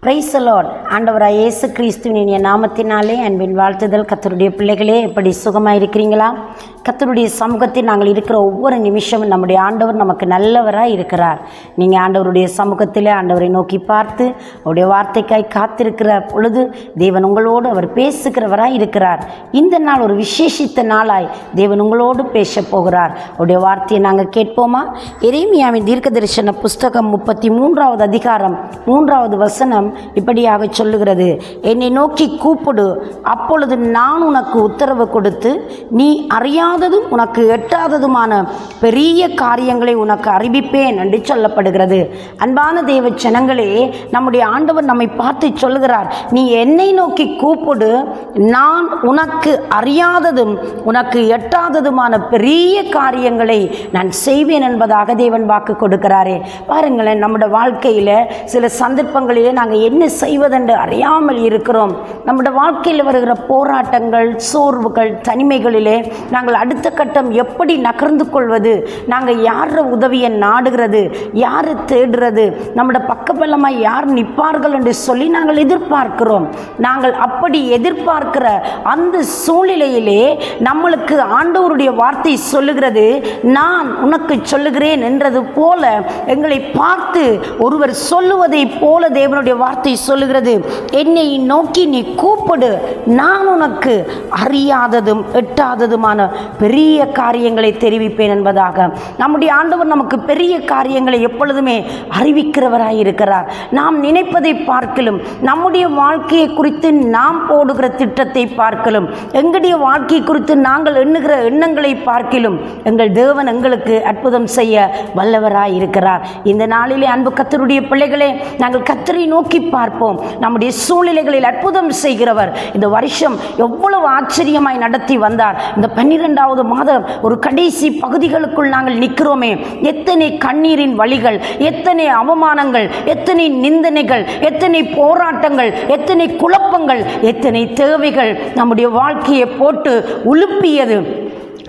Praise the Lord. ஆண்டவராய் இயேசு கிறிஸ்துவின் நாமத்தினாலே அன்பின் வாழ்த்துதல். கர்த்தருடைய பிள்ளைகளே, எப்படி சுகமாக இருக்கிறீங்களா? கர்த்தருடைய சமூகத்தில் நாங்கள் இருக்கிற ஒவ்வொரு நிமிஷமும் நம்முடைய ஆண்டவர் நமக்கு நல்லவராக இருக்கிறார். நீங்கள் ஆண்டவருடைய சமூகத்தில் ஆண்டவரை நோக்கி பார்த்து அவருடைய வார்த்தைக்காய் காத்திருக்கிற பொழுது தேவன் உங்களோடு அவர் பேசுகிறவராய் இருக்கிறார். இந்த நாள் ஒரு விசேஷித்த நாளாய் தேவன் உங்களோடு பேச போகிறார். அவருடைய வார்த்தையை நாங்கள் கேட்போமா? எரேமியாவின் தீர்க்கதரிசன புஸ்தகம் 33வது அதிகாரம் 3வது வசனம் இப்படியாக சொல்லுகிறது: என்னை நோக்கி கூப்பிடு, அப்பொழுது நான் உனக்கு உத்தரவு கொடுத்து நீ அறியாததும் உனக்கு எட்டாததுமான பெரிய காரியங்களை உனக்கு அறிவிப்பேன் என்று சொல்லப்படுகிறது. அன்பான தேவ ஜனங்களே, நம்முடைய ஆண்டவர் நம்மை பார்த்து சொல்லுகிறார், நீ என்னை நோக்கி கூப்பிடு, நான் உனக்கு அறியாததும் உனக்கு எட்டாததுமான பெரிய காரியங்களை நான் செய்வேன் என்பதாக தேவன் வாக்கு கொடுக்கிறாரே. பாருங்களேன், நம்முடைய வாழ்க்கையில் சில சந்தர்ப்பங்களிலே நாங்கள் என்ன செய்வதென்று அறியாமல் இருக்கிறோம். நம்முடைய வாழ்க்கையில் வருகிற போராட்டங்கள், சோர்வுகள், தனிமைகளிலே நாங்கள் அடுத்த கட்டம் எப்படி நகர்ந்து கொள்வது, நாங்கள் யார உதவியை நாடுகிறது, யார் தேடுறது, நம்முடைய பக்கபலமாக யார் நிற்பார்கள் என்று சொல்லி நாங்கள் எதிர்பார்க்கிறோம். நாங்கள் அப்படி எதிர்பார்க்கிற அந்த சூழ்நிலையிலே நம்மளுக்கு ஆண்டவருடைய வார்த்தை சொல்லுகிறது, நான் உனக்கு சொல்லுகிறேன் என்றது போல எங்களை பார்த்து ஒருவர் சொல்லுவதை போல தேவனுடைய வார்த்தை சொல்லுகிறது, என்னை நோக்கி நீ கூப்பிடு, நான் உனக்கு அறியாததும் எட்டாததுமான பெரிய காரியங்களை தெரிவிப்பேன் என்பதாக. நம்முடைய ஆண்டவர் நமக்கு பெரிய காரியங்களை எப்பொழுதுமே அறிவிக்கிறவராய் இருக்கிறார். நாம் நினைப்பதை பார்க்கலும், நம்முடைய வாழ்க்கையை குறித்து நாம் போடுகிற திட்டத்தை பார்க்கலும், எங்களுடைய வாழ்க்கை குறித்து நாங்கள் எண்ணுகிற எண்ணங்களை பார்க்கலும் எங்கள் தேவன் எங்களுக்கு அற்புதம் செய்ய வல்லவராய் இருக்கிறார். இந்த நாளிலே அன்பு கர்த்தருடைய பிள்ளைகளே, நாங்கள் கர்த்தரை நோக்கி பார்ப்போம். நம்முடைய சூழ்நிலைகளில் அற்புதம் செய்கிறவர் இந்த வருஷம் எவ்வளவு ஆச்சரியமாய் நடத்தி வந்தார். இந்த 12வது மாதம் ஒரு கடைசி பகுதிகளுக்குள் நாங்கள் நிற்கிறோமே, எத்தனை கண்ணீரின் வழிகள், எத்தனை அவமானங்கள், எத்தனை நிந்தனைகள், எத்தனை போராட்டங்கள், எத்தனை குழப்பங்கள், எத்தனை தேவைகள் நம்முடைய வாழ்க்கையை போட்டு உலுப்பியது,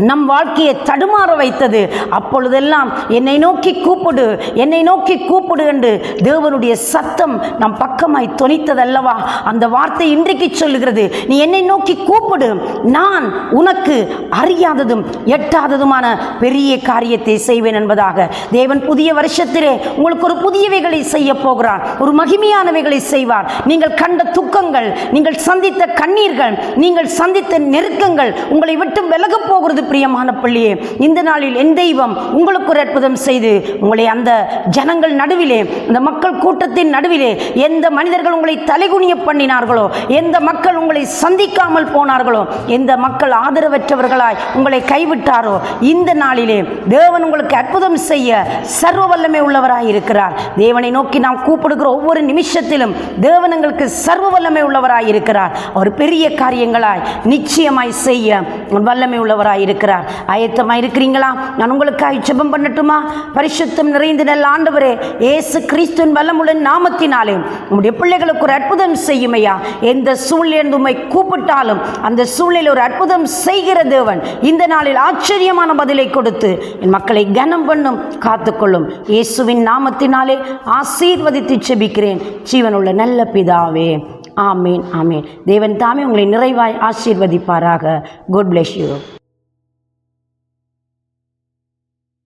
நம் வாழ்க்கையை தடுமாற வைத்தது. அப்பொழுதெல்லாம் என்னை நோக்கி கூப்பிடு, என்னை நோக்கி கூப்பிடு என்று தேவனுடைய சத்தம் நம் பக்கமாய் தொனித்ததல்லவா? அந்த வார்த்தை இன்றைக்கு சொல்லுகிறது, நீ என்னை நோக்கி கூப்பிடு, நான் உனக்கு அறியாததும் எட்டாததுமான பெரிய காரியத்தை செய்வேன் என்பதாக. தேவன் புதிய வருஷத்திலே உங்களுக்கு ஒரு புதியவைகளை செய்ய போகிறார், ஒரு மகிமையானவைகளை செய்வார். நீங்கள் கண்ட துக்கங்கள், நீங்கள் சந்தித்த கண்ணீர்கள், நீங்கள் சந்தித்த நெருக்கங்கள் உங்களை விட்டு விலக போகிறது. பிரியமான பிள்ளையே, இந்த நாளில் என் தெய்வம் உங்களுக்கு ஒரு அற்புதம் செய்து உங்களை அந்த ஜனங்கள் நடுவிலே, அந்த மக்கள் கூட்டத்தின் நடுவிலே எந்த மனிதர்கள் உங்களை தலைகுனிய பண்ணினார்களோ, எந்த மக்கள் உங்களை சந்திக்காமல் போனார்களோ, எந்த மக்கள் ஆதரவற்றவர்களாய் உங்களை கைவிட்டாரோ, இந்த நாளிலே தேவன் உங்களுக்கு அற்புதம் செய்ய சர்வ வல்லமை உள்ளவராய் இருக்கிறார். தேவனை நோக்கி நாம் கூப்பிடுகிற ஒவ்வொரு நிமிஷத்திலும் தேவன் எங்களுக்கு சர்வ வல்லமை உள்ளவராய் இருக்கிறார். அவர் பெரிய காரியங்களாய் நிச்சயமாய் செய்ய வல்லமை உள்ளவராய் இருக்கிறார். ஆயத்தமாக இருக்கிறீங்களா? நான் உங்களுக்காக ஜெபம் பண்ணட்டுமா? பரிசுத்தம் நிறைந்த நல்ல ஆண்டவரே, இயேசு கிறிஸ்துவின் வல்லமுள்ள நாமத்தினாலே உம்முடைய பிள்ளைகளுக்கு ஒரு அற்புதம் செய்யுமையா. எந்த சூழ்நிலையிலிருந்து உம்மை கூப்பிட்டாலும் அந்த சூழ்நிலையில் ஒரு அற்புதம் செய்கிற தேவன் இந்த நாளில் ஆச்சரியமான பதிலை கொடுத்து என் மக்களை கனம் பண்ணும், காத்துக்கொள்ளும். இயேசுவின் நாமத்தினாலே ஆசீர்வதித்து ஜெபிக்கிறேன் ஜீவனுள்ள நல்ல பிதாவே. ஆமேன், ஆமேன். தேவன் தாமே உங்களை நிறைவாய் ஆசீர்வதிப்பாராக. God bless you.